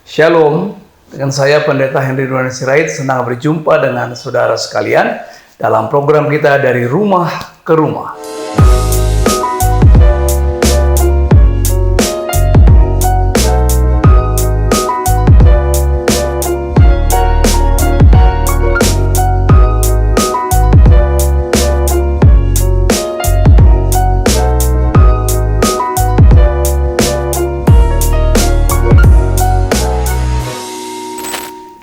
Shalom, dengan saya Pendeta Henry Duan Sirait senang berjumpa dengan saudara sekalian dalam program kita dari rumah ke rumah.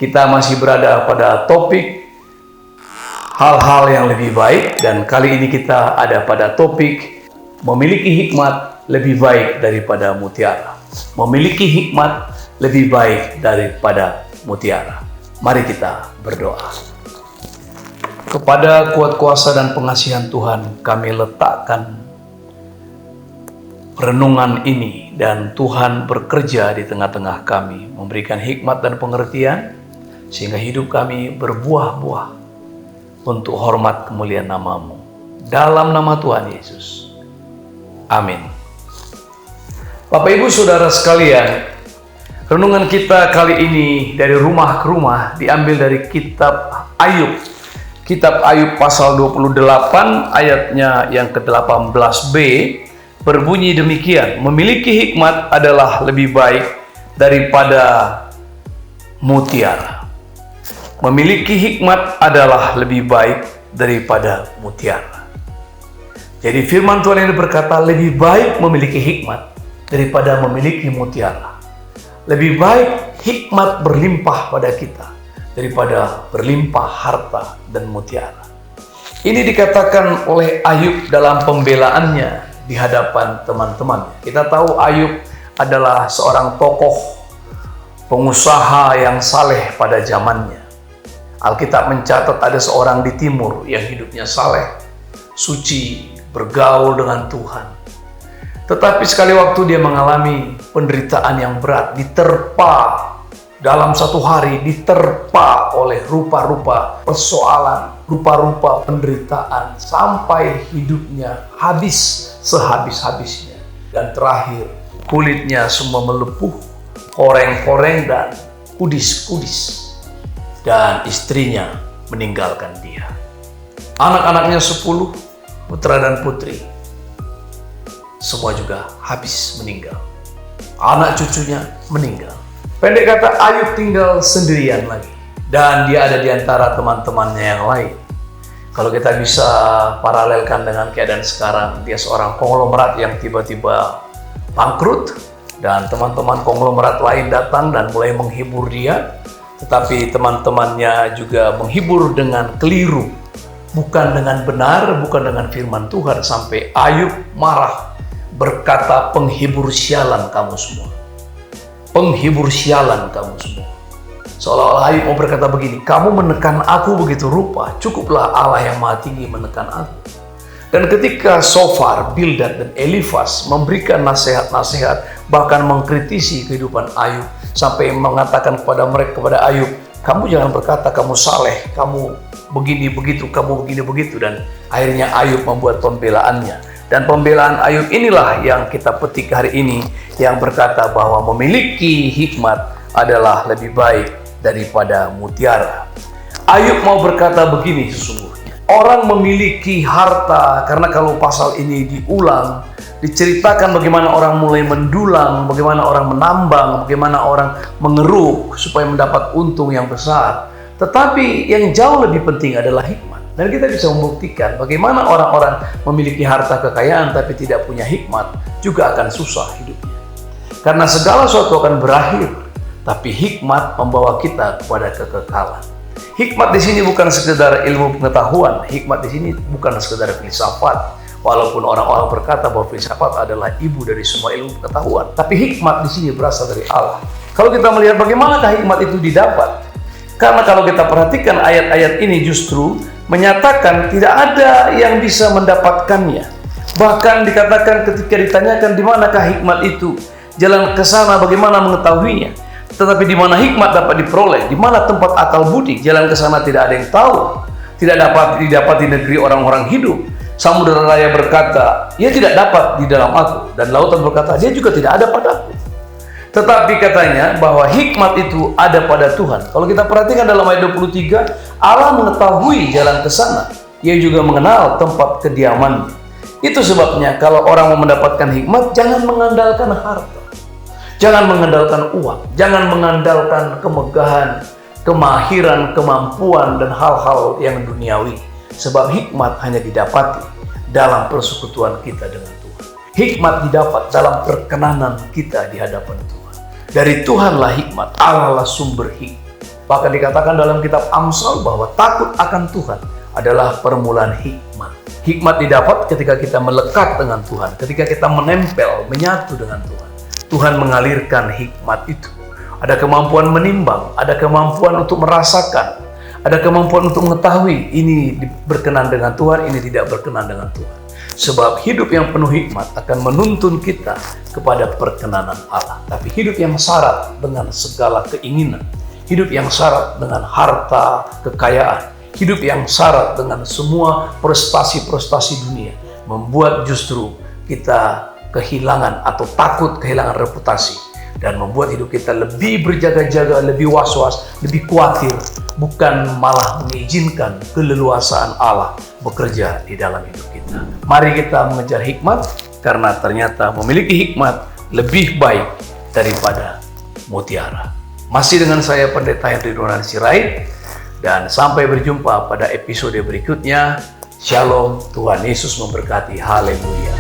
Kita masih berada pada topik hal-hal yang lebih baik, dan kali ini kita ada pada topik memiliki hikmat lebih baik daripada mutiara. Memiliki hikmat lebih baik daripada mutiara. Mari kita berdoa. Kepada kuat kuasa dan pengasihan Tuhan, kami letakkan renungan ini, dan Tuhan bekerja di tengah-tengah kami, memberikan hikmat dan pengertian, sehingga hidup kami berbuah-buah untuk hormat kemuliaan nama-Mu. Dalam nama Tuhan Yesus. Amin. Bapak Ibu Saudara sekalian, renungan kita kali ini dari rumah ke rumah diambil dari kitab Ayub. Kitab Ayub pasal 28 ayatnya yang ke-18b berbunyi demikian. Memiliki hikmat adalah lebih baik daripada mutiara. Memiliki hikmat adalah lebih baik daripada mutiara. Jadi firman Tuhan ini berkata lebih baik memiliki hikmat daripada memiliki mutiara. Lebih baik hikmat berlimpah pada kita daripada berlimpah harta dan mutiara. Ini dikatakan oleh Ayub dalam pembelaannya di hadapan teman-temannya. Kita tahu Ayub adalah seorang tokoh pengusaha yang saleh pada zamannya. Alkitab mencatat ada seorang di timur yang hidupnya saleh, suci, bergaul dengan Tuhan. Tetapi sekali waktu dia mengalami penderitaan yang berat, diterpa dalam satu hari, diterpa oleh rupa-rupa persoalan, rupa-rupa penderitaan, sampai hidupnya habis sehabis-habisnya. Dan terakhir, kulitnya semua melepuh, koreng-koreng dan kudis-kudis. Dan istrinya meninggalkan dia. Anak-anaknya 10, putra dan putri, semua juga habis meninggal. Anak cucunya meninggal. Pendek kata, Ayub tinggal sendirian lagi. Dan dia ada di antara teman-temannya yang lain. Kalau kita bisa paralelkan dengan keadaan sekarang, dia seorang konglomerat yang tiba-tiba bangkrut. Dan teman-teman konglomerat lain datang dan mulai menghibur dia. Tetapi teman-temannya juga menghibur dengan keliru, bukan dengan benar, bukan dengan firman Tuhan, sampai Ayub marah, berkata, penghibur sialan kamu semua. Penghibur sialan kamu semua. Seolah-olah Ayub mau berkata begini, kamu menekan aku begitu rupa, cukuplah Allah yang Maha Tinggi menekan aku. Dan ketika Sofar, Bildad, dan Elifas memberikan nasihat-nasihat, bahkan mengkritisi kehidupan Ayub, sampai mengatakan kepada Ayub, kamu jangan berkata kamu saleh, kamu begini begitu, kamu begini begitu. Dan akhirnya Ayub membuat pembelaannya. Dan pembelaan Ayub inilah yang kita petik hari ini, yang berkata bahwa memiliki hikmat adalah lebih baik daripada mutiara. Ayub mau berkata begini, sesungguhnya orang memiliki harta, karena kalau pasal ini diulang, diceritakan bagaimana orang mulai mendulang, bagaimana orang menambang, bagaimana orang mengeruk supaya mendapat untung yang besar. Tetapi yang jauh lebih penting adalah hikmat. Dan kita bisa membuktikan bagaimana orang-orang memiliki harta kekayaan tapi tidak punya hikmat juga akan susah hidupnya. Karena segala sesuatu akan berakhir, tapi hikmat membawa kita kepada kekekalan. Hikmat di sini bukan sekedar ilmu pengetahuan, hikmat di sini bukan sekedar filsafat. Walaupun orang-orang berkata bahwa filsafat adalah ibu dari semua ilmu pengetahuan, tapi hikmat di sini berasal dari Allah. Kalau kita melihat bagaimanakah hikmat itu didapat? Karena kalau kita perhatikan ayat-ayat ini justru menyatakan tidak ada yang bisa mendapatkannya. Bahkan dikatakan ketika ditanyakan di manakah hikmat itu, jalan ke sana bagaimana mengetahuinya. Tetapi di mana hikmat dapat diperoleh, di mana tempat akal budi, jalan ke sana tidak ada yang tahu. Tidak dapat didapat di negeri orang-orang hidup. Samudera raya berkata, ia tidak dapat di dalam aku. Dan lautan berkata, dia juga tidak ada padaku. Tetapi katanya bahwa hikmat itu ada pada Tuhan. Kalau kita perhatikan dalam ayat 23, Allah mengetahui jalan ke sana. Ia juga mengenal tempat kediamannya. Itu sebabnya kalau orang mau mendapatkan hikmat, jangan mengandalkan harta. Jangan mengandalkan uang. Jangan mengandalkan kemegahan, kemahiran, kemampuan, dan hal-hal yang duniawi. Sebab hikmat hanya didapati dalam persekutuan kita dengan Tuhan. Hikmat didapat dalam perkenanan kita di hadapan Tuhan. Dari Tuhanlah hikmat, Allah lah sumber hikmat. Bahkan dikatakan dalam kitab Amsal bahwa takut akan Tuhan adalah permulaan hikmat. Hikmat didapat ketika kita melekat dengan Tuhan, ketika kita menempel, menyatu dengan Tuhan. Tuhan mengalirkan hikmat itu. Ada kemampuan menimbang, ada kemampuan untuk merasakan, ada kemampuan untuk mengetahui ini berkenan dengan Tuhan, ini tidak berkenan dengan Tuhan. Sebab hidup yang penuh hikmat akan menuntun kita kepada perkenanan Allah. Tapi hidup yang syarat dengan segala keinginan, hidup yang syarat dengan harta, kekayaan, hidup yang syarat dengan semua prestasi-prestasi dunia, membuat justru kita kehilangan atau takut kehilangan reputasi, dan membuat hidup kita lebih berjaga-jaga, lebih was-was, lebih khawatir, bukan malah mengizinkan keleluasaan Allah bekerja di dalam hidup kita. Mari kita mengejar hikmat, karena ternyata memiliki hikmat lebih baik daripada mutiara. Masih dengan saya Pendeta Henry Donan Sirait, dan sampai berjumpa pada episode berikutnya. Shalom, Tuhan Yesus memberkati. Haleluya.